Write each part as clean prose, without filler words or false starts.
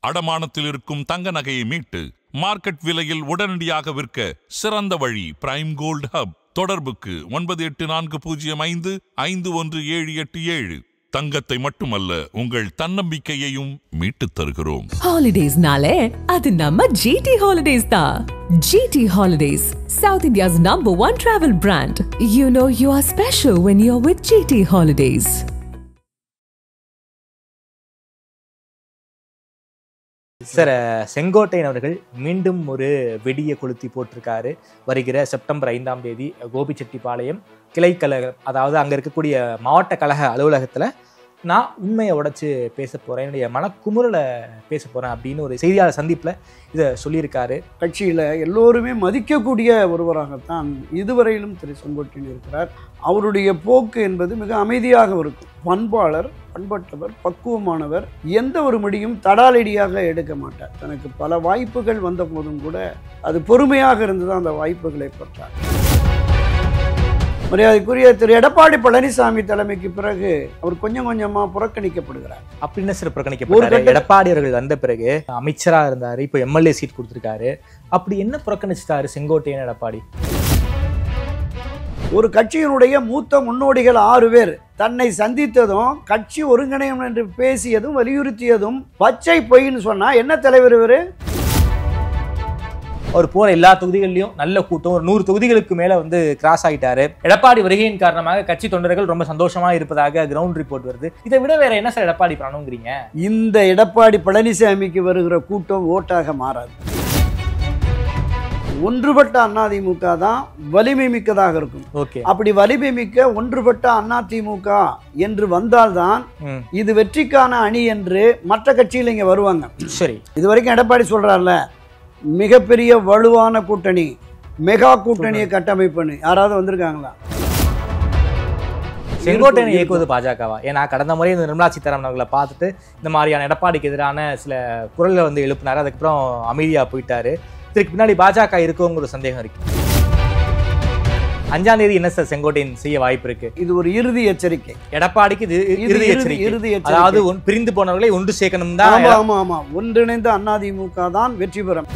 அடமானத்தில் இருக்கும் தங்க நகையை மீட்டு மார்க்கெட் விலையில் உடனடியாக விற்க சிறந்த வழி பிரைம் கோல்ட் ஹப். தொடர்புக்கு 9845551787. தங்கத்தை மட்டுமல்ல உங்கள் தன்னம்பிக்கையையும் மீட்டுத் தருகிறோம். ஹாலிடேஸ்னாலே அது நம்ம GT Holidays தான். GT Holidays, South India's #1 travel brand. You know you are special when you're with GT Holidays. Sir, Sengottaiyan அவர்கள் மீண்டும் ஒரு வெடியை கொளுத்தி போட்டிருக்காரு. வருகிற செப்டம்பர் 5ஆம் தேதி கோபிச்செட்டிப்பாளையம் கிளைக்கழகம், அதாவது அங்கே இருக்கக்கூடிய மாவட்ட கழக அலுவலகத்தில் நான் உண்மையை உடைச்சு பேச போகிறேன், என்னுடைய மனக்குமுறலை பேச போகிறேன் அப்படின்னு ஒரு செய்தியாளர் சந்திப்பில் இதை சொல்லியிருக்காரு. கட்சியில் எல்லோருமே மதிக்கக்கூடிய ஒருவராகத்தான் இதுவரையிலும் திரு செங்கோட்டையன் இருக்கிறார். அவருடைய போக்கு என்பது மிக அமைதியாக இருக்கும். பண்பாளர், பண்பட்டவர், பக்குவமானவர். எந்த ஒரு முடியும் தடாலடியாக எடுக்க மாட்டார். தனக்கு பல வாய்ப்புகள் வந்த போதும் கூட அது பொறுமையாக இருந்துதான் அந்த வாய்ப்புகளை பெற்றார். மரியாதைக்குரிய திரு எடப்பாடி பழனிசாமி தலைமைக்கு பிறகு அவர் கொஞ்சம் கொஞ்சமா புறக்கணிக்கப்படுகிறார். அப்படின்னு சார் புறக்கணிக்கப்படுறாரு. எடப்பாடி அவர்கள் வந்த பிறகு அமைச்சராக இருந்தாரு, இப்போ MLA சீட் கொடுத்துருக்காரு. அப்படி என்ன புறக்கணிச்சிட்டாரு செங்கோட்டையன் எடப்பாடி? ஒரு கட்சியினுடைய மூத்த முன்னோடிகள் 6 பேர் தன்னை சந்தித்ததும் கட்சி ஒருங்கிணையும் என்று பேசியதும் வலியுறுத்தியதும் பச்சை பொய்ன்னு சொன்னா என்ன தலைவர் இவரு? அவர் போற எல்லா தொகுதிகளிலும் நல்ல கூட்டம், ஒரு 100 தொகுதிகளுக்கு மேல வந்து கிராஸ் ஆகிட்டாரு. எடப்பாடி வருகையின் காரணமாக கட்சி தொண்டர்கள் ரொம்ப சந்தோஷமா இருப்பதாக கிரவுண்ட் ரிப்போர்ட் வருது. இதை விட வேற என்ன சார் எடப்பாடி பண்ணணுங்கிறீங்க? இந்த எடப்பாடி பழனிசாமிக்கு வருகிற கூட்டம் ஓட்டாக மாறாது. ஒன்றுபட்ட அதிமுக தான் வலிமை மிக்கதாக இருக்கும். அப்படி வலிமை மிக்க ஒன்றுபட்ட அதிமுக என்று வந்தால்தான் இது வெற்றிக்கான அணி என்று மற்ற கட்சியில் இங்க வருவாங்க. சரி, இது வரைக்கும் எடப்பாடி சொல்றாருல மிகப்பெரிய வலுவான கூட்டணி, மெகா கூட்டணியை கட்டமைப்புன்னு யாராவது வந்திருக்காங்களா? செங்கோட்டையனை இயக்குவது பாஜகவா? ஏன்னா கடந்த முறை இந்த நிர்மலா சீதாராமன் அவர்களை பார்த்துட்டு இந்த மாதிரியான எடப்பாடிக்கு எதிரான சில குரல்களை வந்து எழுப்பினாரு. அதுக்கப்புறம் அமைதியா போயிட்டாரு. இதுக்கு பின்னாடி பாஜக இருக்குங்கிற சந்தேகம் இருக்கு. 5ஆம் தேதி என்ன சார் செங்கோட்டையன் செய்ய வாய்ப்பு இருக்கு? இது ஒரு இறுதி எச்சரிக்கை. எடப்பாடிக்கு இது இறுதி எச்சரிக்கை. அதாவது பிரிந்து போனவர்களை ஒன்று சேர்க்கணும் தான். ஆமா ஆமா, ஒன்றிணைந்த அதிமுக தான் வெற்றி பெறும்.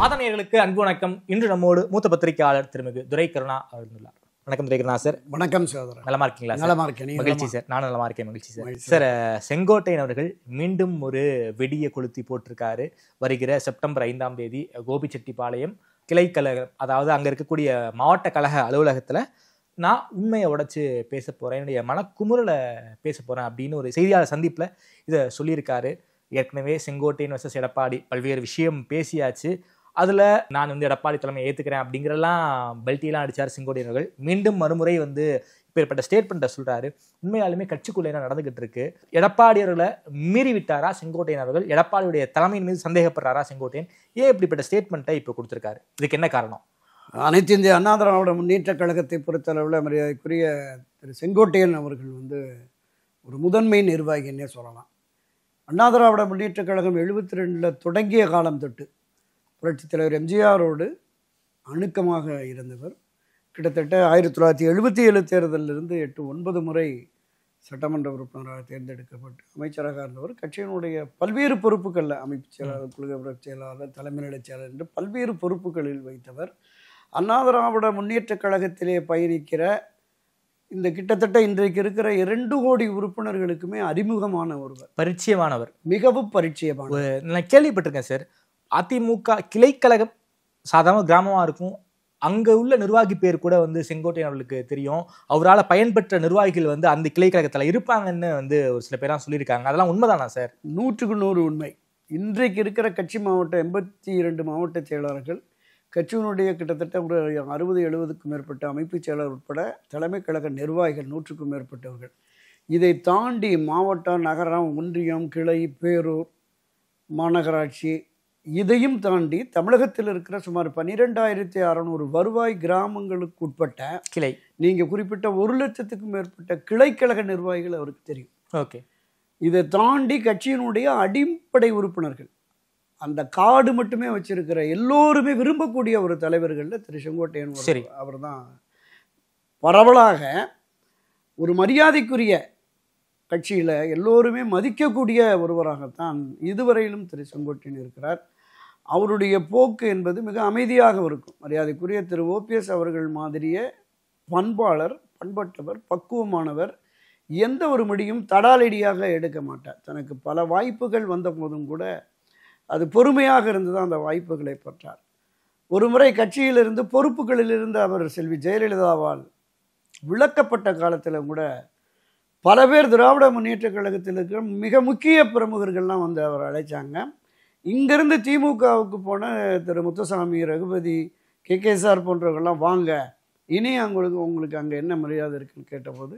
ஆதனையர்களுக்கு அன்பு வணக்கம். இன்று நம்மோடு மூத்த பத்திரிகையாளர் திருமிகு துரை கருணா அவர்கள். வணக்கம் துரை கருணா சார். வணக்கம் சகோதரர். நலமா இருக்கீங்களா? நலமா இருக்கேன். மகிழ்ச்சி சார். நானும் நலமா இருக்கேன். மகிழ்ச்சி சார். சார், செங்கோட்டையன் அவர்கள் மீண்டும் ஒரு வெடியை கொளுத்தி போட்டிருக்காரு. வருகிற செப்டம்பர் 5ஆம் தேதி கோபிச்செட்டிப்பாளையம் கிளைக்கழகம், அதாவது அங்கே இருக்கக்கூடிய மாவட்ட கழக அலுவலகத்தில் நான் உண்மையை உடைச்சு பேச போகிறேன், என்னுடைய மனக்குமுறலை பேச போகிறேன் அப்படின்னு ஒரு செய்தியாளர் சந்திப்பில் இதை சொல்லியிருக்காரு. ஏற்கனவே செங்கோட்டையன் வர்சஸ் எடப்பாடி பல்வேறு விஷயம் பேசியாச்சு. அதில் நான் வந்து எடப்பாடி தலைமையை ஏற்றுக்கிறேன் அப்படிங்கிறலாம் பெல்ட்டியெல்லாம் அடித்தார் செங்கோட்டையன் அவர்கள். மீண்டும் மறுமுறை வந்து இப்பேற்பட்ட ஸ்டேட்மெண்ட்டை சொல்கிறாரு. உண்மையாலுமே கட்சிக்குள்ளே என்ன நடந்துகிட்டு இருக்கு? எடப்பாடி அவர்களை மீறி விட்டாரா செங்கோட்டையன் அவர்கள்? எடப்பாடியுடைய தலைமையின் மீது சந்தேகப்படுறாரா செங்கோட்டையன்? ஏன் இப்படிப்பட்ட ஸ்டேட்மெண்ட்டை இப்போ கொடுத்துருக்காரு? இதுக்கு என்ன காரணம்? அனைத்து இந்திய அண்ணா திராவிட முன்னேற்ற கழகத்தை பொறுத்தளவில் மரியாதைக்குரிய திரு செங்கோட்டையன் அவர்கள் வந்து ஒரு முதன்மை நிர்வாகின்னே சொல்லலாம். அண்ணா திராவிட முன்னேற்ற கழகம் 72 தொடங்கிய காலம் தொட்டு புரட்சித் தலைவர் எம்ஜிஆரோடு அணுக்கமாக இருந்தவர். கிட்டத்தட்ட 1977 தேர்தலிலிருந்து 8-9 முறை சட்டமன்ற உறுப்பினராக தேர்ந்தெடுக்கப்பட்டு அமைச்சராக இருந்தவர். கட்சியினுடைய பல்வேறு பொறுப்புகளில் அமைப்பு செயலாளர், கொள்கை செயலாளர், தலைமை நிலைச் செயலாளர் என்று பல்வேறு பொறுப்புகளில் வைத்தவர். அண்ணா திராவிட முன்னேற்ற கழகத்திலே பயணிக்கிற இந்த கிட்டத்தட்ட இன்றைக்கு இருக்கிற 2 கோடி உறுப்பினர்களுக்குமே அறிமுகமான ஒருவர், பரிச்சயமானவர், மிகவும் பரிச்சயமானவர். நான் கேள்விப்பட்டிருக்கேன் சார். அதிமுக கிளைக்கழகம் சாதாரண கிராமமாக இருக்கும். அங்கே உள்ள நிர்வாகி பேர் கூட வந்து செங்கோட்டையன் அவர்களுக்கு தெரியும். அவரால் பயன்பெற்ற நிர்வாகிகள் வந்து அந்த கிளைக்கழகத்தில் இருப்பாங்கன்னு வந்து ஒரு சில பேராக சொல்லியிருக்காங்க. அதெல்லாம் உண்மைதானா சார்? 100க்கு 100 உண்மை. இன்றைக்கு இருக்கிற கட்சி மாவட்ட 82 மாவட்ட செயலாளர்கள், கட்சியினுடைய கிட்டத்தட்ட ஒரு 60-70க்கும் மேற்பட்ட அமைப்பு செயலாளர் உட்பட தலைமை கழக நிர்வாகிகள் 100க்கும் மேற்பட்டவர்கள். இதை தாண்டி மாவட்டம், நகரம், ஒன்றியம், கிளை, பேரூர், மாநகராட்சி, இதையும் தாண்டி தமிழகத்தில் இருக்கிற சுமார் 12,600 வருவாய் கிராமங்களுக்கு உட்பட்ட கிளை, நீங்க குறிப்பிட்ட 1,00,000க்கும் மேற்பட்ட கிளைக்கழக நிர்வாகிகள் அவருக்கு தெரியும். ஓகே. இதை தாண்டி கட்சியினுடைய அடிப்படை உறுப்பினர்கள், அந்த கார்டு மட்டுமே வச்சிருக்கிற எல்லோருமே விரும்பக்கூடிய ஒரு தலைவர்களில் திரு செங்கோட்டையன் அவர் தான் பரவலாக ஒரு மரியாதைக்குரிய கட்சியில் எல்லோருமே மதிக்கக்கூடிய ஒருவராகத்தான் இதுவரையிலும் திரு செங்கோட்டையன் இருக்கிறார். அவருடைய போக்கு என்பது மிக அமைதியாக இருக்கும். மரியாதைக்குரிய திரு ஓபிஎஸ் அவர்கள் மாதிரியே பண்பாளர், பண்பட்டவர், பக்குவமானவர், எந்த ஒரு முடியும் தடாலடியாக எடுக்க மாட்டார். தனக்கு பல வாய்ப்புகள் வந்த போதும் கூட அது பொறுமையாக இருந்து தான் அந்த வாய்ப்புகளை பெற்றார். ஒரு முறை கட்சியிலிருந்து பொறுப்புகளிலிருந்து அவர் செல்வி ஜெயலலிதாவால் விலக்கப்பட்ட காலத்தில் கூட பல பேர் திராவிட முன்னேற்ற கழகத்தில் இருக்கிற மிக முக்கிய பிரமுகர்கள்லாம் வந்து அவர் அழைச்சாங்க. இங்கிருந்து திமுகவுக்கு போன திரு முத்துசாமி, ரகுபதி, KKSR போன்றவர்கள்லாம் வாங்க, இனி உங்களுக்கு அங்கே என்ன மரியாதை இருக்குன்னு கேட்டபோது,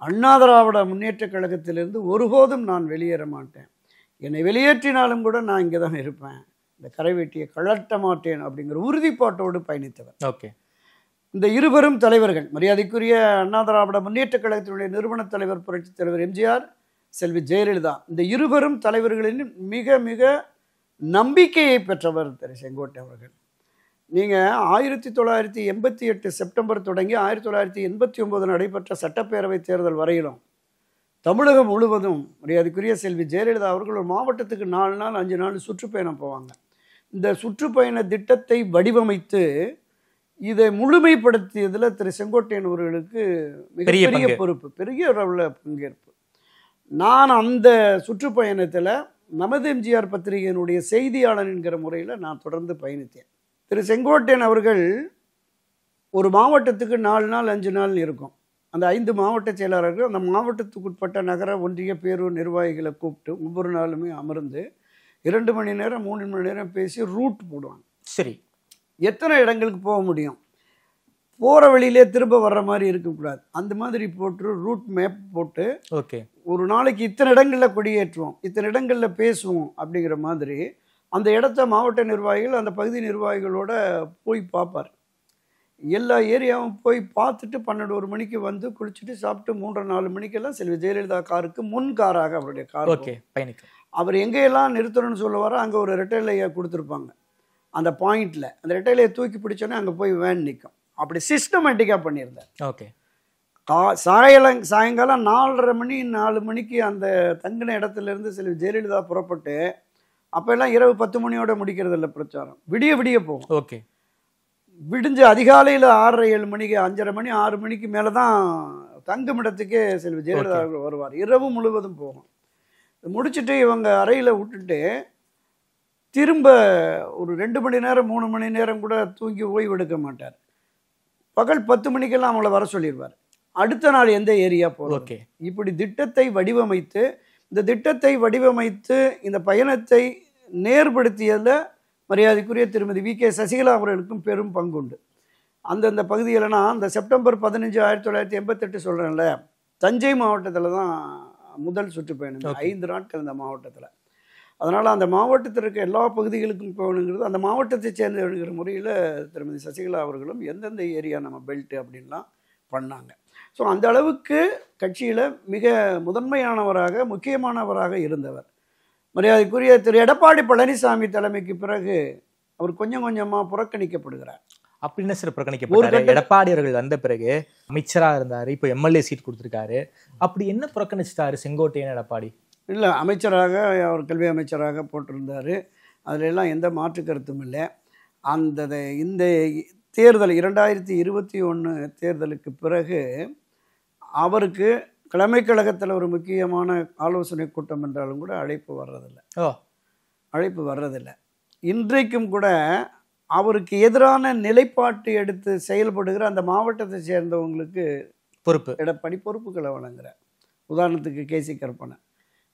அண்ணா திராவிட முன்னேற்ற கழகத்திலிருந்து ஒருபோதும் நான் வெளியேற மாட்டேன், என்னை வெளியேற்றினாலும் கூட நான் இங்கே தான் இருப்பேன், இந்த கரைவேட்டியை கழட்ட மாட்டேன் அப்படிங்கிற உறுதிப்பாட்டோடு பயணித்தவர். ஓகே. இந்த இருவரும் தலைவர்கள், மரியாதைக்குரிய அண்ணா திராவிட முன்னேற்ற கழகத்தினுடைய நிறுவன தலைவர் புரட்சித் தலைவர் எம்ஜிஆர், செல்வி ஜெயலலிதா, இந்த இருவரும் தலைவர்களின் மிக மிக நம்பிக்கையை பெற்றவர் திரு செங்கோட்டை அவர்கள். நீங்கள் 1988 செப்டம்பர் தொடங்கி 1989 நடைபெற்ற சட்டப்பேரவை தேர்தல் வரையிலும் தமிழகம் முழுவதும் மரியாதைக்குரிய செல்வி ஜெயலலிதா அவர்கள் ஒரு மாவட்டத்துக்கு 4 நாள் 5 நாள் சுற்றுப்பயணம் போவாங்க. இந்த சுற்றுப்பயண திட்டத்தை வடிவமைத்து இதை முழுமைப்படுத்தியதில் திரு செங்கோட்டையன் அவர்களுக்கு மிகப்பெரிய பொறுப்பு, பெரிய அளவில் பங்கேற்பு. நான் அந்த சுற்றுப்பயணத்தில் நமது எம்ஜிஆர் பத்திரிகையினுடைய செய்தியாளர் என்கிற முறையில் நான் தொடர்ந்து பயணித்தேன். திரு செங்கோட்டையன் அவர்கள் ஒரு மாவட்டத்துக்கு 4 நாள் 5 நாள் இருக்கும். அந்த 5 மாவட்ட செயலாளர்கள் அந்த மாவட்டத்துக்குட்பட்ட நகர ஒன்றிய பேரூர் நிர்வாகிகளை கூப்பிட்டு ஒவ்வொரு நாளுமே அமர்ந்து 2 மணி நேரம் 3 மணி நேரம் பேசி ரூட் போடுவாங்க. சரி, எத்தனை இடங்களுக்கு போக முடியும், போகிற வழியிலே திரும்ப வர்ற மாதிரி இருக்கக்கூடாது, அந்த மாதிரி போட்டு ரூட் மேப் போட்டு ஓகே, ஒரு நாளைக்கு இத்தனை இடங்களில் கொடியேற்றுவோம், இத்தனை இடங்களில் பேசுவோம் அப்படிங்கிற மாதிரி அந்த இடத்த மாவட்ட நிர்வாகிகள் அந்த பகுதி நிர்வாகிகளோட போய் பார்ப்பார். எல்லா ஏரியாவும் போய் பார்த்துட்டு 12-1 மணிக்கு வந்து குளிச்சுட்டு சாப்பிட்டு 3-4 மணிக்கெல்லாம் செல்வி ஜெயலலிதா காருக்கு முன் காராக அவருடைய கார் பயணிக்கும். அவர் எங்கெல்லாம் நிறுத்தணும்னு சொல்லுவாரோ அங்கே ஒரு ரெட்டைலையை கொடுத்துருப்பாங்க. அந்த பாயிண்டில் அந்த ரெட்டைலையை தூக்கி பிடிச்சோன்னே அங்கே போய் வேன் நிற்கும். அப்படி சிஸ்டமேட்டிக்காக பண்ணியிருந்தார். ஓகே. சாயங்காலம் 4:30 மணி 4 மணிக்கு அந்த தங்கின இடத்துலேருந்து சில ஜெயலலிதா புறப்பட்டு அப்போல்லாம் இரவு 10 மணியோட முடிக்கிறது இல்லை பிரச்சாரம், விடிய விடிய போகும். ஓகே. விடிஞ்சு அதிகாலையில் 6:30-7 மணிக்கு 5:30 மணி 6 மணிக்கு மேலே தான் தங்கும் இடத்துக்கே செல்வி ஜெயலலிதா வருவார். இரவு முழுவதும் போகும். முடிச்சுட்டு இவங்க அறையில் விட்டுட்டு திரும்ப ஒரு 2 மணி நேரம் 3 மணி நேரம் கூட தூங்கி ஓய்வு எடுக்க மாட்டார். பகல் 10 மணிக்கெல்லாம் அவங்கள வர சொல்லிடுவார். அடுத்த நாள் எந்த ஏரியா போகிறோம். ஓகே. இப்படி திட்டத்தை வடிவமைத்து இந்த பயணத்தை நேர்படுத்தியதில் மரியாதைக்குரிய திருமதி VK சசிகலா அவர்களுக்கும் பெரும் பங்குண்டு. அந்தந்த பகுதியில்னா அந்த செப்டம்பர் 15 1988 சொல்கிறேன்ல, தஞ்சை மாவட்டத்தில் தான் முதல் சுற்றுப்பயணம். 5 நாட்கள் இந்த மாவட்டத்தில். அதனால் அந்த மாவட்டத்தில் இருக்க எல்லா பகுதிகளுக்கும் போகணுங்கிறது அந்த மாவட்டத்தை சேர்ந்த முறையில் திருமதி சசிகலா அவர்களும் எந்தெந்த ஏரியா நம்ம பெல்ட்டு அப்படின்லாம் பண்ணாங்க. ஸோ அந்த அளவுக்கு கட்சியில் மிக முதன்மையானவராக முக்கியமானவராக இருந்தவர். மரியாதைக்குரிய திரு எடப்பாடி பழனிசாமி தலைமைக்கு பிறகு அவர் கொஞ்சம் கொஞ்சமாக புறக்கணிக்கப்படுகிறார். அப்படின்னு சார் புறக்கணிக்கப்பட்டாரு. எடப்பாடி அவர்கள் வந்த பிறகு அமைச்சராக இருந்தார், இப்போ MLA சீட் கொடுத்துருக்காரு. அப்படி என்ன புறக்கணிச்சிட்டாரு செங்கோட்டையன் எடப்பாடி? இல்லை, அமைச்சராக அவர் கல்வி அமைச்சராக போட்டிருந்தார். அதிலெல்லாம் எந்த மாற்று கருத்தும் இல்லை. இந்த தேர்தல் 2021 தேர்தலுக்கு பிறகு அவருக்கு தலைமை கழகத்தில் ஒரு முக்கியமான ஆலோசனை கூட்டம் என்றாலும் கூட அழைப்பு வர்றதில்லை. இன்றைக்கும் கூட அவருக்கு எதிரான நிலைப்பாட்டு எடுத்து செயல்படுகிற அந்த மாவட்டத்தை சேர்ந்தவங்களுக்கு எடப்பாடி பொறுப்புகளை வழங்குகிறார். உதாரணத்துக்கு KC கருப்பணன்,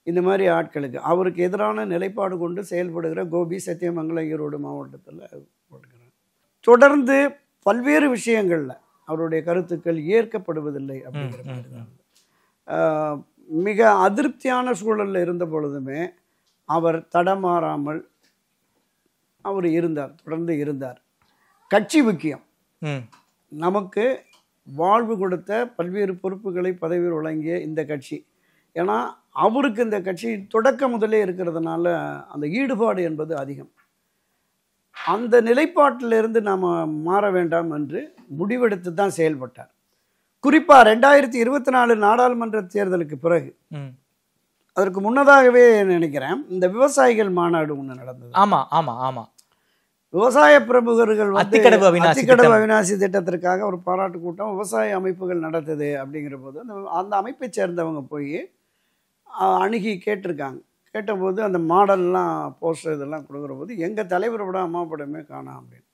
இந்த மாதிரி ஆட்களுக்கு அவருக்கு எதிரான நிலைப்பாடு கொண்டு செயல்படுகிற கோபி, சத்தியமங்கலம், ஈரோடு மாவட்டத்தில் போட்டுக்கிறார். தொடர்ந்து பல்வேறு விஷயங்களில் அவருடைய கருத்துக்கள் ஏற்கப்படுவதில்லை அப்படிங்கிற மாதிரி தான். மிக அதிருப்தியான சூழலில் இருந்த பொழுதுமே அவர் தடமாறாமல் அவர் தொடர்ந்து இருந்தார். கட்சி முக்கியம், நமக்கு வாழ்வு கொடுத்த பல்வேறு பொறுப்புகளை பதவியில் வழங்கிய இந்த கட்சி. ஏன்னா அவருக்கு இந்த கட்சி தொடக்க முதலே இருக்கிறதுனால அந்த ஈடுபாடு என்பது அதிகம். அந்த நிலைப்பாட்டிலிருந்து நாம் மாற வேண்டாம் என்று முடிவெடுத்து தான் செயல்பட்டார். குறிப்பாக 2024 நாடாளுமன்ற தேர்தலுக்கு பிறகு அதற்கு முன்னதாகவே நினைக்கிறேன் இந்த விவசாயிகள் மாநாடு ஒன்று நடந்தது. ஆமா ஆமா ஆமா. விவசாய பிரமுகர்கள் அத்திக்கடவு அவிநாசி திட்டத்திற்காக ஒரு பாராட்டு கூட்டம் விவசாய அமைப்புகள் நடத்துது. அப்படிங்கிற போது அந்த அமைப்பை சேர்ந்தவங்க போய் அணுகி கேட்டிருக்காங்க. கேட்டபோது அந்த மாடல்லாம் போஸ்டர் இதெல்லாம் கொடுக்குற போது எங்கள் தலைவர் விட அம்மா படமே காணோம் அப்படின்னு.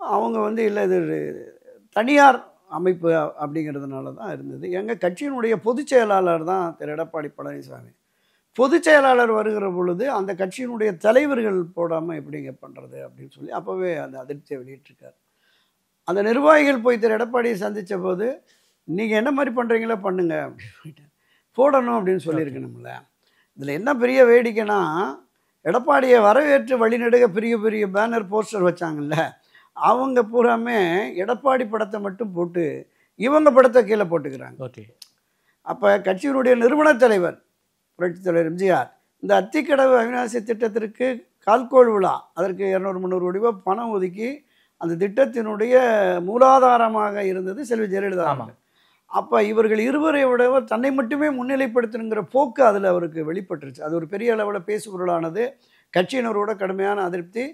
அவங்க இல்லை இது தனியார் அமைப்பு அப்படிங்கிறதுனால தான் இருந்தது. எங்கள் கட்சியினுடைய பொதுச் செயலாளர் தான் திரு எடப்பாடி பழனிசாமி. பொதுச் செயலாளர் வருகிற பொழுது அந்த கட்சியினுடைய தலைவர்கள் போடாமல் எப்படிங்க பண்ணுறது அப்படின்னு சொல்லி அப்போவே அந்த அதிருப்தியை வெளியிட்டிருக்கார். அந்த நிர்வாகிகள் போய் திரு எடப்பாடியை சந்தித்த போது நீங்கள் என்ன மாதிரி பண்ணுறீங்களோ பண்ணுங்க அப்படின்னு சொல்லிட்டு போடணும் அப்படின்னு சொல்லியிருக்கணும்ல. இதில் என்ன பெரிய வேடிக்கைன்னா எடப்பாடியை வரவேற்று வழிநடுக பெரிய பெரிய பேனர் போஸ்டர் வச்சாங்கல்ல, அவங்க பூராமே எடப்பாடி படத்தை மட்டும் போட்டு இவங்க படத்தை கீழே போட்டுக்கிறாங்க. அப்போ கட்சியினுடைய நிறுவன தலைவர் புரட்சித் தலைவர் எம்ஜிஆர் இந்த அத்திக்கடவு அவிநாசி திட்டத்திற்கு கால்கோள் விழா அதற்கு 200-300 கோடி ரூபாய் பணம் ஒதுக்கி அந்த திட்டத்தினுடைய மூலாதாரமாக இருந்தது செல்வி ஜெயலலிதா. அப்போ இவர்கள் இருவரை விட தன்னை மட்டுமே முன்னிலைப்படுத்தணுங்கிற போக்கு அதில் அவருக்கு வெளிப்பட்டுருச்சு. அது ஒரு பெரிய அளவில் பேசுபொருளானது. கட்சியினரோட கடுமையான அதிருப்தி.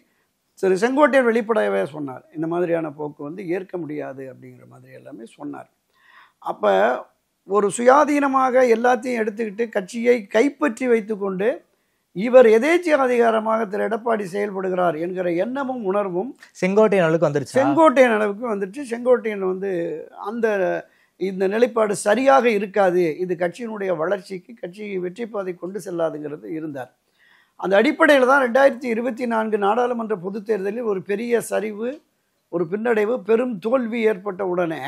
சரி, செங்கோட்டையன் வெளிப்படையவே சொன்னார், இந்த மாதிரியான போக்கு ஏற்க முடியாது அப்படிங்கிற மாதிரி எல்லாமே சொன்னார். அப்போ ஒரு சுயாதீனமாக எல்லாத்தையும் எடுத்துக்கிட்டு கட்சியை கைப்பற்றி வைத்துக்கொண்டு இவர் எதேச்சிய அதிகாரமாக திரு எடப்பாடி செயல்படுகிறார் என்கிற எண்ணமும் உணர்வும் செங்கோட்டையன் அளவுக்கு வந்துருச்சு. செங்கோட்டையன் அளவுக்கு வந்துருச்சு. செங்கோட்டையன் அந்த இந்த நிலைப்பாடு சரியாக இருக்காது, இது கட்சியினுடைய வளர்ச்சிக்கு கட்சியை வெற்றி பாதை கொண்டு செல்லாதுங்கிறது இருந்தார். அந்த அடிப்படையில் தான் 2024 நாடாளுமன்ற பொதுத் தேர்தலில் ஒரு பெரிய சரிவு, ஒரு பின்னடைவு, பெரும் தோல்வி ஏற்பட்ட உடனே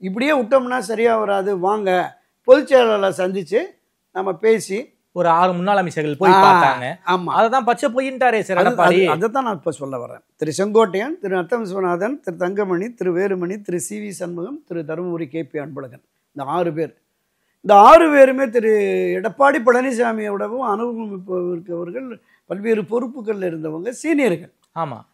இப்படியே விட்டோம்னா சரியாக வராது, வாங்க பொதுச் செயலாளரை சந்தித்து நம்ம பேசி ஒரு 6 முன்னாள் அமைச்சர்கள் போய் பார்த்தாங்க. ஆமாம், அதை தான் பச்சை போயின்ட்டாரே சார் எடப்பாடி. அதை தான் நான் இப்போ சொல்ல வரேன். திரு செங்கோட்டையன், திரு நத்தம் விஸ்வநாதன், திரு தங்கமணி, திரு வேலுமணி, திரு சி.வி. சண்முகம், திரு தருமபுரி கே.பி. அன்பழகன், இந்த 6 பேர். இந்த 6 பேருமே திரு எடப்பாடி பழனிசாமியோடவும் அனுபவம் இருக்கவர்கள், பல்வேறு பொறுப்புகளில் இருந்தவங்க, சீனியர்கள். ஆமாம்,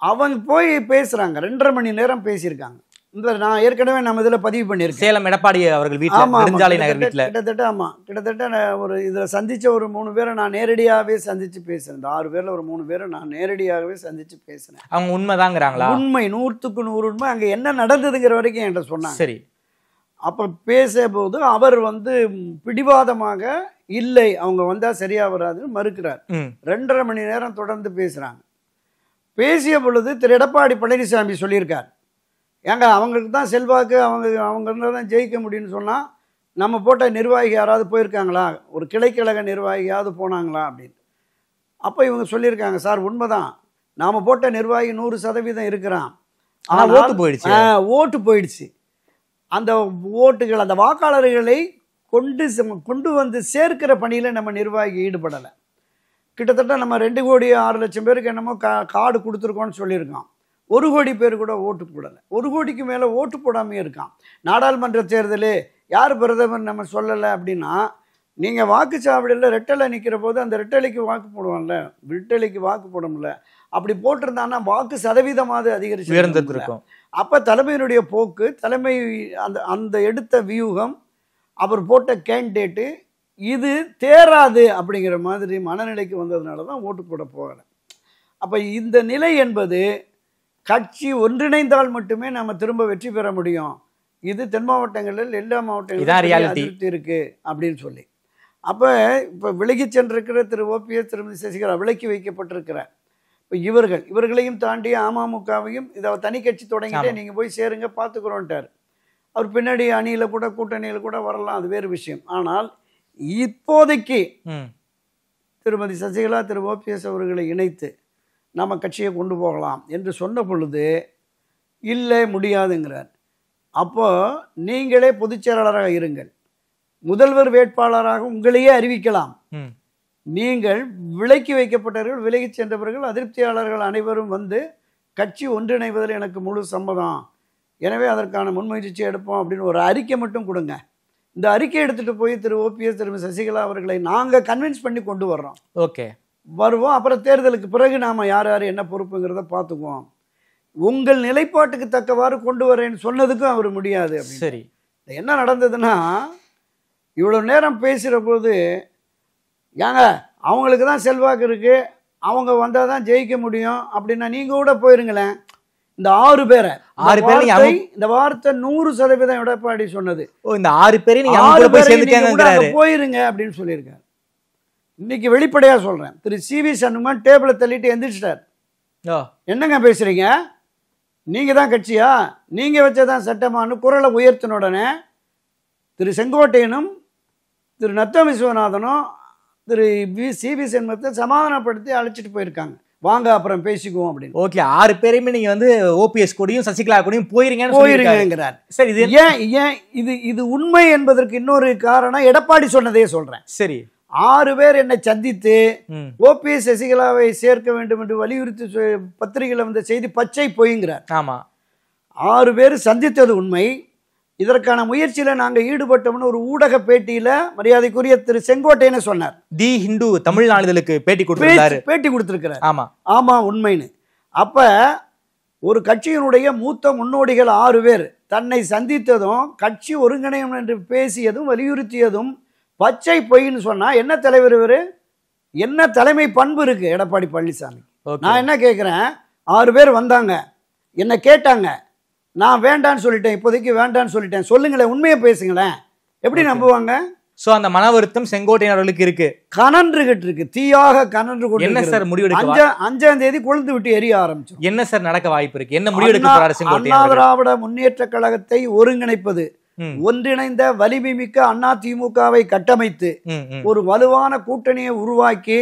அவங்க போய் பேசுகிறாங்க. 2.5 மணி நேரம் பேசியிருக்காங்க. இந்த நான் ஏற்கனவே நம்ம இதில் பதிவு பண்ணியிருக்கேன். சேலம் எடப்பாடி அவர்கள் வீட்டில், நெடுஞ்சாலை நகர் வீட்டில் கிட்டத்தட்ட ஒரு இதில் சந்தித்த ஒரு 3 பேரை நான் நேரடியாகவே சந்தித்து பேசுகிறேன். இந்த 6 பேரில் ஒரு 3 பேரை நான் நேரடியாகவே சந்தித்து பேசினேன். அவங்க உண்மைதாங்கிறாங்களா? உண்மை, 100க்கு 100 உண்மை. அங்கே என்ன நடந்ததுங்கிற வரைக்கும் என்கிட்ட சொன்னாங்க. சரி. அப்போ பேசும்போது அவர் பிடிவாதமாக இல்லை, அவங்க வந்தால் சரியாக வராதுன்னு மறுக்கிறார். 2.5 மணி நேரம் தொடர்ந்து பேசுகிறாங்க. பேசிய பொழுது திரு எடப்பாடி பழனிசாமி சொல்லியிருக்கார், ஏங்க அவங்களுக்கு தான் செல்வாக்கு, அவங்க தான் ஜெயிக்க முடியும்னு சொன்னால் நம்ம போட்ட நிர்வாகி யாராவது போயிருக்காங்களா, ஒரு கிளைக்கழக நிர்வாகியாவது போனாங்களா அப்படின்னு. அப்போ இவங்க சொல்லியிருக்காங்க, சார் உண்மைதான், நாம் போட்ட நிர்வாகி 100% இருக்கிறான், ஆனால் ஓட்டு போயிடுச்சு. அந்த ஓட்டுகள், அந்த வாக்காளர்களை கொண்டு வந்து சேர்க்கிற பணியில் நம்ம நிர்வாகி ஈடுபடலை. கிட்டத்தட்ட நம்ம 2 கோடி 6 லட்சம் பேருக்கு என்னமோ கார்டு கொடுத்துருக்கோன்னு சொல்லியிருக்கான். 1 கோடி பேர் கூட ஓட்டு போடலை. 1 கோடிக்கு மேலே ஓட்டு போடாமே இருக்கான். நாடாளுமன்ற தேர்தல் யார் பிரதமர் நம்ம சொல்லலை அப்படின்னா, நீங்கள் வாக்குச்சாவடியில் ரெட்டலை நிற்கிற போது அந்த ரெட்டலைக்கு வாக்கு போடுவாங்கல்ல, ரெட்டலைக்கு வாக்கு போட முடியல, அப்படி போட்டிருந்தான்னா வாக்கு சதவீதமாவது அதிகரிச்சு உயர்ந்திருக்கும். அப்போ தலைமையினுடைய போக்கு, தலைமை அந்த எடுத்த வியூகம், அவர் போட்ட கேண்டிடேட்டு இது தேராது அப்படிங்கிற மாதிரி மனநிலைக்கு வந்ததுனால தான் ஓட்டு போட போகலை. அப்போ இந்த நிலை என்பது கட்சி ஒன்றிணைந்தால் மட்டுமே நம்ம திரும்ப வெற்றி பெற முடியும். இது தென் மாவட்டங்களில் எல்லா மாவட்டங்களிலும் அதிருப்தி இருக்கு அப்படின்னு சொல்லி, அப்போ இப்போ விலகி சென்றிருக்கிற திரு ஓபிஎஸ், திருமதி சசிகலா விலக்கி வைக்கப்பட்டிருக்கிறார். இப்போ இவர்களையும் தாண்டி அமமுகவையும் இதை தனி கட்சி தொடங்கிட்டே நீங்கள் போய் சேருங்க பார்த்துக்கிறோன்ட்டார். அவர் பின்னாடி அணியில் கூட கூட்டணியில் கூட வரலாம், அது வேறு விஷயம். ஆனால் இப்போதைக்கு திருமதி சசிகலா, திரு ஓபிஎஸ் அவர்களை இணைத்து நம்ம கட்சியை கொண்டு போகலாம் என்று சொன்ன பொழுது இல்லை முடியாதுங்கிறார். அப்போது நீங்களே பொதுச் செயலாளராக இருங்கள், முதல்வர் வேட்பாளராக உங்களையே அறிவிக்கலாம். நீங்கள் விலக்கி வைக்கப்பட்டவர்கள், விலகி சென்றவர்கள், அதிருப்தியாளர்கள் அனைவரும் கட்சி ஒன்றிணைவதில் எனக்கு முழு சம்மதம், எனவே அதற்கான முன்முயற்சி எடுப்போம் அப்படின்னு ஒரு அறிக்கை மட்டும் கொடுங்க. இந்த அறிக்கை எடுத்துகிட்டு போய் திரு ஓபிஎஸ், திருமதி சசிகலா அவர்களை நாங்கள் கன்வின்ஸ் பண்ணி கொண்டு வர்றோம். ஓகே, வருவோம். அப்புறம் தேர்தலுக்கு பிறகு நாம் யார் யார் என்ன பொறுப்புங்கிறத பார்த்துக்குவோம். உங்கள் நிலைப்பாட்டுக்கு தக்கவாறு கொண்டு வரேன்னு சொன்னதுக்கும் அவர் முடியாது. சரி, என்ன நடந்ததுன்னா, இவ்வளோ நேரம் பேசுகிற போது ஏங்க அவங்களுக்கு தான் செல்வாக்கு இருக்குது, அவங்க வந்தால் தான் ஜெயிக்க முடியும் அப்படின்னா நீங்கள் கூட போயிருங்களேன். இந்த 6 பேரை இந்த வார்த்தை 100% எடப்பாடி சொன்னது. இந்த 6 பேரை போயிருங்க அப்படின்னு சொல்லியிருக்காரு. இன்னைக்கு வெளிப்படையாக சொல்கிறேன், திரு சி.வி. சண்முகம் டேபிளை தள்ளிட்டு எந்திரிச்சிட்டார். என்னங்க பேசுகிறீங்க, நீங்கள் தான் கட்சியா, நீங்கள் வச்சதான் சட்டமானு குரலை உயர்த்தின உடனே திரு செங்கோட்டையனும் திரு நத்தம் விஸ்வநாதனும் திரு சி.வி. சண்முகத்தை சமாதானப்படுத்தி அழைச்சிட்டு போயிருக்காங்க. வாங்க அப்புறம் பேசிக்குவோம் அப்படின்னு. ஓகே, 6 பேரையுமே நீங்க வந்து ஓபிஎஸ் கூடயும் சசிகலா கூடயும் போயிருங்கிறார். சரி, இது ஏன் இது உண்மை என்பதற்கு இன்னொரு காரணம் எடப்பாடி சொன்னதே சொல்றேன். சரி, 6 பேர் என்னை சந்தித்து ஓபிஎஸ் சசிகலாவை சேர்க்க வேண்டும் என்று வலியுறுத்தி பத்திரிகையில் வந்த செய்தி பச்சை பொய்ங்கிறார். ஆமா, 6 பேர் சந்தித்தது உண்மை. இதற்கான முயற்சியில நாங்க ஈடுபட்டோம்னு ஒரு ஊடக பேட்டியில மரியாதைக்குரிய திரு செங்கோட்டையனை சொன்னார். தி ஹிந்து தமிழ் நாளிதழுக்கு பேட்டி கொடுத்திருக்கிறார். ஆமா உண்மைன்னு. அப்ப ஒரு கட்சியினுடைய மூத்த முன்னோடிகள் 6 பேர் தன்னை சந்தித்ததும் கட்சி ஒருங்கிணையும் என்று பேசியதும் வலியுறுத்தியதும் பச்சை பொய்ன்னு சொன்னா என்ன தலைவர் இவரு, என்ன தலைமை பண்பு இருக்கு எடப்பாடி பழனிசாமி? நான் என்ன கேட்கிறேன், 6 பேர் வந்தாங்க, என்ன கேட்டாங்க, நான் வேண்டான்னு சொல்லிட்டேன், இப்போதைக்கு வேண்டான்னு சொல்லிட்டேன், சொல்லுங்களேன், உண்மையை பேசுங்களேன், எப்படி நம்புவாங்க? சோ அந்த மன வருத்தம் செங்கோட்டையன் அவர்களுக்கு இருக்கு, கனன்றுகிட்டு இருக்கு, தீயாக கனன்று கொண்டு. என்ன சார் முடிவெடுக்க? 5ஆம் தேதி கொழுந்து விட்டு எரிய ஆரம்பிச்சு. என்ன சார் நடக்க வாய்ப்பு இருக்கு? என்ன முடிவெடுக்க போறாரு செங்கோட்டையன்? அண்ணா திராவிட முன்னேற்ற கழகத்தை ஒருங்கிணைப்பது, ஒன்றிணைந்த வலிமை மிக்க அதிமுகவை கட்டமைத்து ஒரு வலுவான கூட்டணியை உருவாக்கி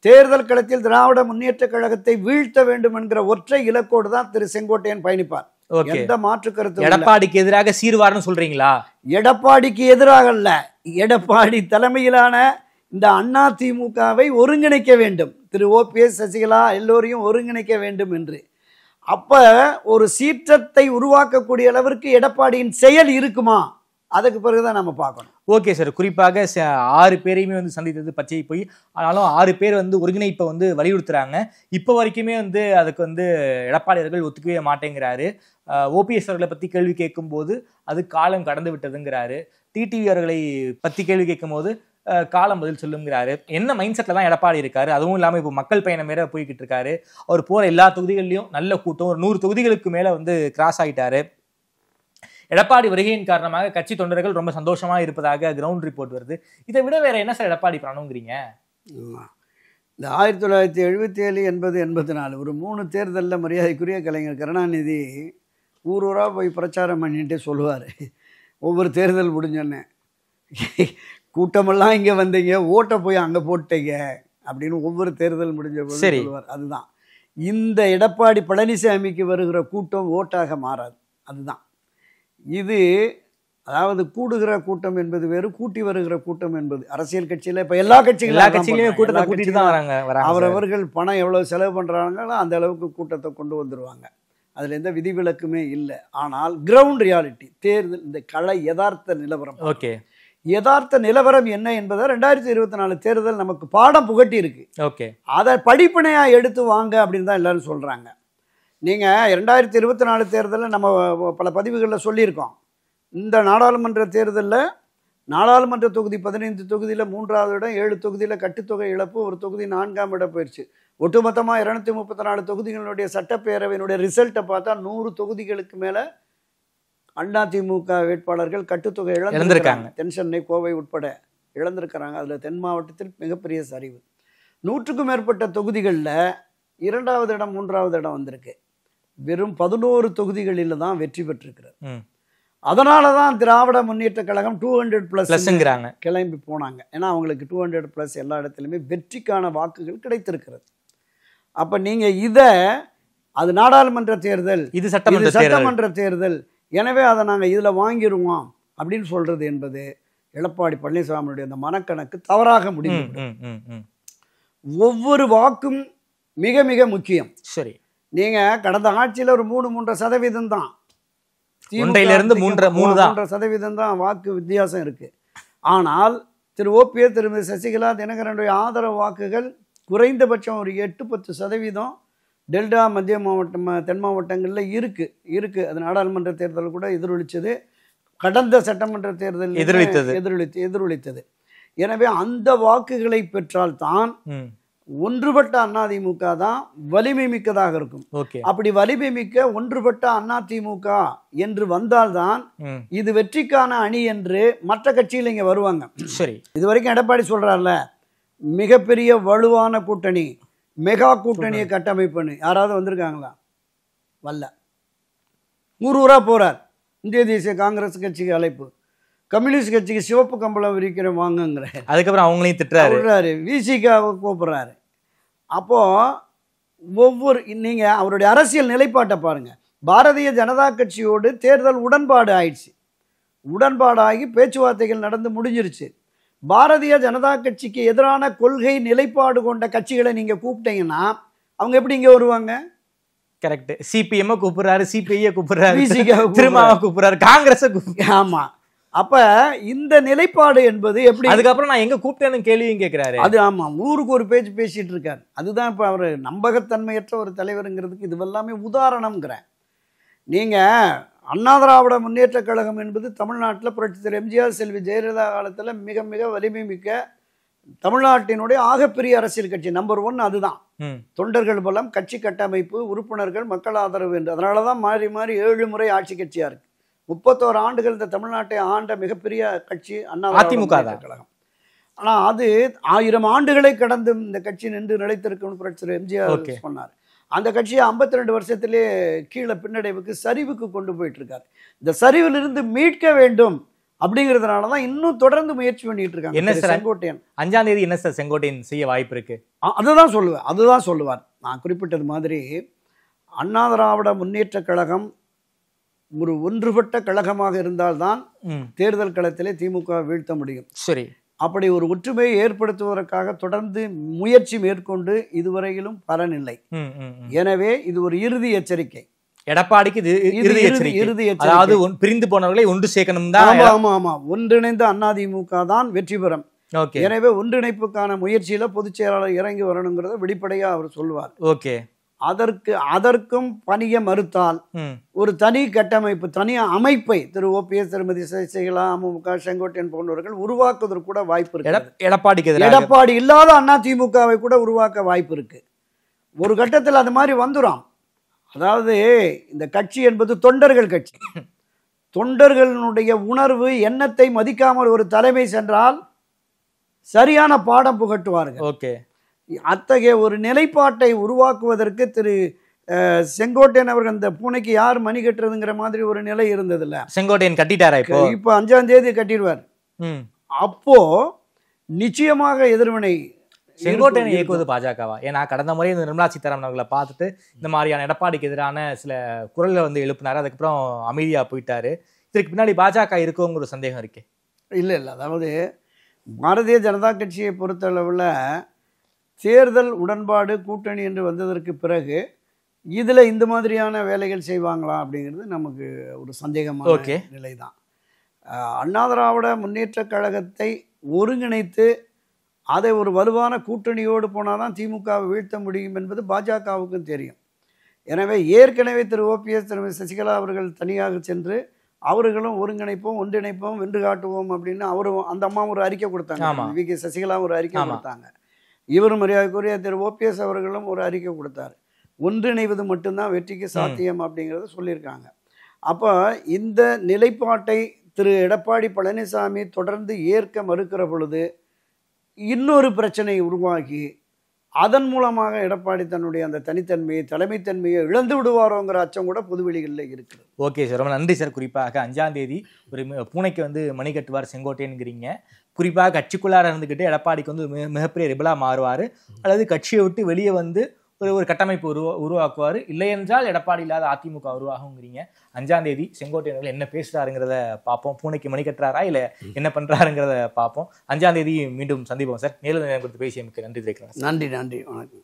தேர்தல் களத்தில் திராவிட முன்னேற்ற கழகத்தை வீழ்த்த வேண்டும் என்கிற ஒற்றை இலக்கோடு தான் திரு செங்கோட்டையன் பயணிப்பார். எந்த மாற்று கருத்து. எடப்பாடிக்கு எதிராக சீர்வார்னு சொல்றீங்களா? எடப்பாடிக்கு எதிராக அல்ல, எடப்பாடி தலைமையிலான இந்த அதிமுகவை ஒருங்கிணைக்க வேண்டும், திரு ஓபிஎஸ் சசிகலா எல்லோரையும் ஒருங்கிணைக்க வேண்டும் என்று. அப்ப ஒரு சீற்றத்தை உருவாக்கக்கூடிய அளவிற்கு எடப்பாடியின் செயல் இருக்குமா? அதுக்கு பிறகுதான் நம்ம பார்க்கணும். ஓகே சார், குறிப்பாக 6 பேரையுமே வந்து சந்தித்தது பச்சை போய், ஆனாலும் 6 பேர் வந்து ஒருங்கிணைப்பை வந்து வலியுறுத்துறாங்க. இப்போ வரைக்குமே வந்து அதுக்கு வந்து எடப்பாடி அவர்கள் ஒத்துக்கவே மாட்டேங்கிறாரு. ஓபிஎஸ் அவர்களை பற்றி கேள்வி கேட்கும்போது அது காலம் கடந்து விட்டதுங்கிறாரு. டிடிவி அவர்களை பற்றி கேள்வி கேட்கும் போது காலம் பதில் சொல்லுங்கிறாரு. என்ன மைண்ட் செட்டில் தான் எடப்பாடி இருக்காரு? அதுவும் இல்லாமல் இப்போ மக்கள் பயணம் வேற போய்கிட்டு இருக்காரு. அவர் போகிற எல்லா தொகுதிகள்லையும் நல்ல கூட்டம், ஒரு 100 தொகுதிகளுக்கு மேலே வந்து கிராஸ் ஆகிட்டாரு. எடப்பாடி வருகையின் காரணமாக கட்சி தொண்டர்கள் ரொம்ப சந்தோஷமா இருப்பதாக கிரவுண்ட் ரிப்போர்ட் வருது. இதை விட வேற என்ன சார் எடப்பாடி பண்ணணுங்கிறீங்க? இந்த 1977, 80, 84 ஒரு 3 தேர்தலில் மரியாதைக்குரிய கலைஞர் கருணாநிதி ஊரூராக போய் பிரச்சாரம் பண்ணிட்டு சொல்லுவார், ஒவ்வொரு தேர்தல் முடிஞ்சோன்னே, கூட்டமெல்லாம் இங்கே வந்தீங்க, ஓட்டை போய் அங்கே போட்டீங்க அப்படின்னு ஒவ்வொரு தேர்தல் முடிஞ்ச போது சொல்லுவார். அதுதான் இந்த எடப்பாடி பழனிசாமிக்கு வருகிற கூட்டம் ஓட்டாக மாறாது. அதுதான் இது. அதாவது கூடுகிற கூட்டம் என்பது வேறு, கூட்டி வருகிற கூட்டம் என்பது. அரசியல் கட்சியில் இப்போ எல்லா கட்சிகளையும் கூட்டத்தை கூட்டிட்டு தான் வராங்க. அவரவர்கள் பணம் எவ்வளோ செலவு பண்ணுறாங்களோ அந்த அளவுக்கு கூட்டத்தை கொண்டு வந்துடுவாங்க. அதில் எந்த விதிவிலக்குமே இல்லை. ஆனால் கிரவுண்ட் ரியாலிட்டி, தேர்தல், இந்த கள யதார்த்த நிலவரம், ஓகே, யதார்த்த நிலவரம் என்ன என்பதை 2024 தேர்தல் நமக்கு பாடம் புகட்டி இருக்கு. ஓகே, அதை படிப்பனையாக எடுத்து வாங்க அப்படின்னு தான் எல்லாரும் சொல்கிறாங்க. நீங்கள் 2024 தேர்தலில் நம்ம பல பதிவுகளில் சொல்லியிருக்கோம். இந்த நாடாளுமன்ற தேர்தலில் நாடாளுமன்ற தொகுதி 15 தொகுதியில் 3வது இடம், 7 தொகுதியில் கட்டுத்தொகை இழப்பு, ஒரு தொகுதி 4ஆம் இடம் போயிடுச்சு. ஒட்டுமொத்தமாக 234 தொகுதிகளுடைய சட்டப்பேரவையினுடைய ரிசல்ட்டை பார்த்தா 100 தொகுதிகளுக்கு மேலே அதிமுக வேட்பாளர்கள் கட்டுத்தொகை இழந்திருக்காங்க. தென்சென்னை, கோவை உட்பட இழந்திருக்கிறாங்க. அதில் தென் மாவட்டத்தில் மிகப்பெரிய சரிவு. 100க்கும் மேற்பட்ட தொகுதிகளில் 2வது இடம் 3வது இடம் வந்திருக்கு. வெறும் 11 தொகுதிகளில் தான் வெற்றி பெற்றிருக்கிறார். அதனால தான் திராவிட முன்னேற்ற கழகம் 200+ கிளம்பி போனாங்க. ஏன்னா அவங்களுக்கு 200+ எல்லா இடத்துலையுமே வெற்றிக்கான வாக்குகள் கிடைத்திருக்கிறது. அப்போ நீங்கள் இதை, அது நாடாளுமன்ற தேர்தல், இது சட்டமன்ற தேர்தல், எனவே அதை நாங்கள் இதில் வாங்கிடுவோம் அப்படின்னு சொல்றது என்பது எடப்பாடி பழனிசாமியுடைய அந்த மனக்கணக்கு தவறாக முடியும். ஒவ்வொரு வாக்கும் மிக மிக முக்கியம். சரி, நீங்கள் கடந்த ஆட்சியில் ஒரு 3-3% தான், 3% தான் வாக்கு வித்தியாசம் இருக்கு. ஆனால் திரு ஓபிஎஸ், திருமதி சசிகலா, தினகரனுடைய ஆதரவு வாக்குகள் குறைந்தபட்சம் ஒரு 8-10% டெல்டா மத்திய மாவட்டம் தென் மாவட்டங்களில் இருக்குது. அது நாடாளுமன்ற தேர்தல் கூட எதிரொலித்தது, கடந்த சட்டமன்ற தேர்தல் எதிரொலித்தது. எனவே அந்த வாக்குகளை பெற்றால்தான் ஒன்றுபட்ட அதிமுக தான் வலிமை மிக்கதாக இருக்கும். அப்படி வலிமை மிக்க ஒன்றுபட்ட அதிமுக என்று வந்தால்தான் இது வெற்றிக்கான அணி என்று மற்ற கட்சியில் இங்க வருவாங்க. சரி, இது வரைக்கும் எடப்பாடி சொல்றாருல, மிகப்பெரிய வலுவான கூட்டணி, மெகா கூட்டணியை கட்டமைப்புன்னு யாராவது வந்திருக்காங்களா? வரல. ஊரா போறார். இந்திய தேசிய காங்கிரஸ் கட்சிக்கு அழைப்பு, கம்யூனிஸ்ட் கட்சிக்கு சிவப்பு கம்பளம் விரிக்கிற வாங்குங்கிற, அதுக்கப்புறம் அவங்களையும் திட்டுறாரு, விசிகாவை கூப்பிடுறாரு. அப்போ ஒவ்வொரு நீங்க அவருடைய அரசியல் நிலைப்பாட்டை பாருங்க. பாரதிய ஜனதா கட்சியோடு தேர்தல் உடன்பாடு ஆயிடுச்சு, உடன்பாடாகி பேச்சுவார்த்தைகள் நடந்து முடிஞ்சிருச்சு. பாரதிய ஜனதா கட்சிக்கு எதிரான கொள்கை நிலைப்பாடு கொண்ட கட்சிகளை நீங்க கூப்பிட்டீங்கன்னா அவங்க எப்படி இங்க வருவாங்க? கரெக்ட். சிபிஎம் கூப்பிடுறாரு, சிபிஐ கூப்பிடுறாரு, திருமாவை கூப்பிடுறாரு, காங்கிரஸ். ஆமா. அப்ப இந்த நிலைப்பாடு என்பது எப்படி? அதுக்கப்புறம் நான் எங்க கூப்பிட்டேன்னு கேள்வியும் கேட்கிறாரு. அது ஆமா, ஊருக்கு ஒரு பேச்சு பேசிட்டு இருக்காரு. அதுதான் இப்ப அவர் நம்பகத்தன்மையற்ற ஒரு தலைவருங்கிறதுக்கு இது எல்லாமே உதாரணம்ங்கிறேன். நீங்க அண்ணா திராவிட முன்னேற்ற கழகம் என்பது தமிழ்நாட்டில் புரட்சித்தலைவர் எம்ஜிஆர் செல்வி ஜெயலலிதா காலத்தில் மிக மிக வலிமை மிக்க தமிழ்நாட்டினுடைய ஆகப்பெரிய அரசியல் கட்சி. நம்பர் 1 அதுதான். தொண்டர்கள் பலம், கட்சி கட்டமைப்பு, உறுப்பினர்கள், மக்கள் ஆதரவு என்று. அதனால தான் மாறி மாறி 7 முறை ஆட்சி கட்சியாக இருக்கு. 31 ஆண்டுகள் இந்த தமிழ்நாட்டை ஆண்ட மிகப்பெரிய கட்சி அண்ணா அதிமுக கழகம். ஆனால் அது 1000 ஆண்டுகளை கடந்து இந்த கட்சி நின்று நிலைத்திருக்கும்னு புரட்சித்தலைவர் எம்ஜிஆர் சொன்னார். அந்த கட்சியை 52 வருஷத்திலே கீழே பின்னடைவுக்கு, சரிவுக்கு கொண்டு போயிட்டு இருக்காரு. இந்த சரிவிலிருந்து மீட்க வேண்டும் அப்படிங்கிறதுனால தான் இன்னும் தொடர்ந்து முயற்சி பண்ணிட்டு இருக்காங்க. என்ன சார் செங்கோட்டையன் 5ஆம் தேதி என்ன சார் செங்கோட்டையன் செய்ய வாய்ப்பு இருக்கு? அதுதான் சொல்லுவார். நான் குறிப்பிட்டது மாதிரி அண்ணா திராவிட முன்னேற்ற கழகம் ஒரு ஒன்றுபட்ட கழகமாக இருந்தால்தான் தேர்தல் களத்திலே திமுக வீழ்த்த முடியும். சரி, அப்படி ஒரு ஒற்றுமையை ஏற்படுத்துவதற்காக தொடர்ந்து முயற்சி மேற்கொண்டு இதுவரையிலும் பலனில்லை. எனவே இது ஒரு இறுதி எச்சரிக்கை. எடப்பாடிக்கு இறுதி எச்சரிக்கை. அதாவது பிரிந்து போனவர்களை ஒன்று சேர்க்கணும் தான். ஆமா ஆமா, ஒன்றிணைந்த அதிமுக தான் வெற்றி பெறும். எனவே ஒன்றிணைப்புக்கான முயற்சியில பொதுச் செயலாளர் இறங்கி வரணுங்கிறத வெளிப்படையா அவர் சொல்லுவார். ஓகே, அதற்கும் பணிய மறுத்தால் ஒரு தனி கட்டமைப்பு, தனி அமைப்பை திரு ஓபிஎஸ், திருமதி சசிகலா, அமமுக, செங்கோட்டையன் போன்றவர்கள் உருவாக்குவதற்கு கூட வாய்ப்பு இருக்கு. எடப்பாடி இல்லாத அதிமுகவை கூட உருவாக்க வாய்ப்பு இருக்கு. ஒரு கட்டத்தில் அது மாதிரி வந்துடும். அதாவது இந்த கட்சி என்பது தொண்டர்கள் கட்சி. தொண்டர்களுடைய உணர்வு, எண்ணத்தை மதிக்காமல் ஒரு தலைமை சென்றால் சரியான பாடம் புகட்டுவார்கள். ஓகே, அத்தகைய ஒரு நிலைப்பாட்டை உருவாக்குவதற்கு திரு செங்கோட்டையன் அவர்கள் அந்த பூனைக்கு யார் மணி கட்டுறதுங்கிற மாதிரி ஒரு நிலை இருந்ததில்ல. செங்கோட்டையன் கட்டிட்டாரா? இப்போ 5ஆம் தேதி கட்டிடுவார். அப்போ நிச்சயமாக எதிர்வினை. செங்கோட்டையன் இயக்குவது பாஜகவா? ஏன்னா கடந்த முறை இந்த நிர்மலா சீதாராமன் அவர்களை பார்த்துட்டு இந்த மாதிரியான எடப்பாடிக்கு எதிரான சில குரல்களை வந்து எழுப்பினாரு. அதுக்கப்புறம் அமைதியா போயிட்டாரு. இதுக்கு பின்னாடி பாஜக இருக்குங்கிற ஒரு சந்தேகம் இருக்கு. இல்லை, அதாவது பாரதிய ஜனதா கட்சியை பொறுத்தளவில் தேர்தல் உடன்பாடு கூட்டணி என்று வந்ததற்கு பிறகு இதில் இந்த மாதிரியான வேலைகள் செய்வாங்களா அப்படிங்கிறது நமக்கு ஒரு சந்தேகமான நிலை தான். அண்ணா திராவிட முன்னேற்ற கழகத்தை ஒருங்கிணைத்து அதை ஒரு வலுவான கூட்டணியோடு போனால் தான் திமுகவை வீழ்த்த முடியும் என்பது பாஜகவுக்கும் தெரியும். எனவே ஏற்கனவே திரு ஓபிஎஸ், திருமதி சசிகலா அவர்கள் தனியாக சென்று அவர்களும் ஒருங்கிணைப்போம், ஒன்றிணைப்போம், வென்று காட்டுவோம் அப்படின்னு அவரும் அந்த அம்மா ஒரு அறிக்கை கொடுத்தாங்க. வி.கே. சசிகலா ஒரு அறிக்கை கொடுத்தாங்க. இவரும் மரியாதைக்குரிய திரு ஓபிஎஸ் அவர்களும் ஒரு அறிக்கை கொடுத்தார். ஒன்றிணைவது மட்டும்தான் வெற்றிக்கு சாத்தியம் அப்படிங்கிறத சொல்லியிருக்காங்க. அப்போ இந்த நிலைப்பாட்டை திரு எடப்பாடி பழனிசாமி தொடர்ந்து ஏற்க மறுக்கிற பொழுது இன்னொரு பிரச்சனை உருவாகி அதன் மூலமாக எடப்பாடி தன்னுடைய அந்த தனித்தன்மையை, தலைமைத்தன்மையை இழந்து விடுவாரோங்கிற அச்சம் கூட பொதுவெளிகளில் இருக்குது. ஓகே சார், ரொம்ப நன்றி சார். குறிப்பாக 5ஆம் தேதி ஒரு பூனைக்கு வந்து மணி கட்டுவார் செங்கோட்டையன்கிறீங்க. குறிப்பாக கட்சிக்குள்ளார இருந்துக்கிட்டு எடப்பாடிக்கு வந்து மிகப்பெரிய ரிபலாக மாறுவார், அல்லது கட்சியை விட்டு வெளியே வந்து ஒரு கட்டமைப்பு உருவாக்குவார். இல்லை என்றால் எடப்பாடி இல்லாத அதிமுக உருவாகுங்கிறீங்க. 5ஆம் தேதி செங்கோட்டையன் என்ன பேசுறாருங்கிறத பார்ப்போம். பூனைக்கு மணி கட்டுறாரா இல்லை என்ன பண்றாருங்கிறத பார்ப்போம். 5ஆம் தேதி மீண்டும் சந்திப்போம் சார். மேலும் கொடுத்து பேசிய மிக்க நன்றி. நன்றி, வணக்கம்.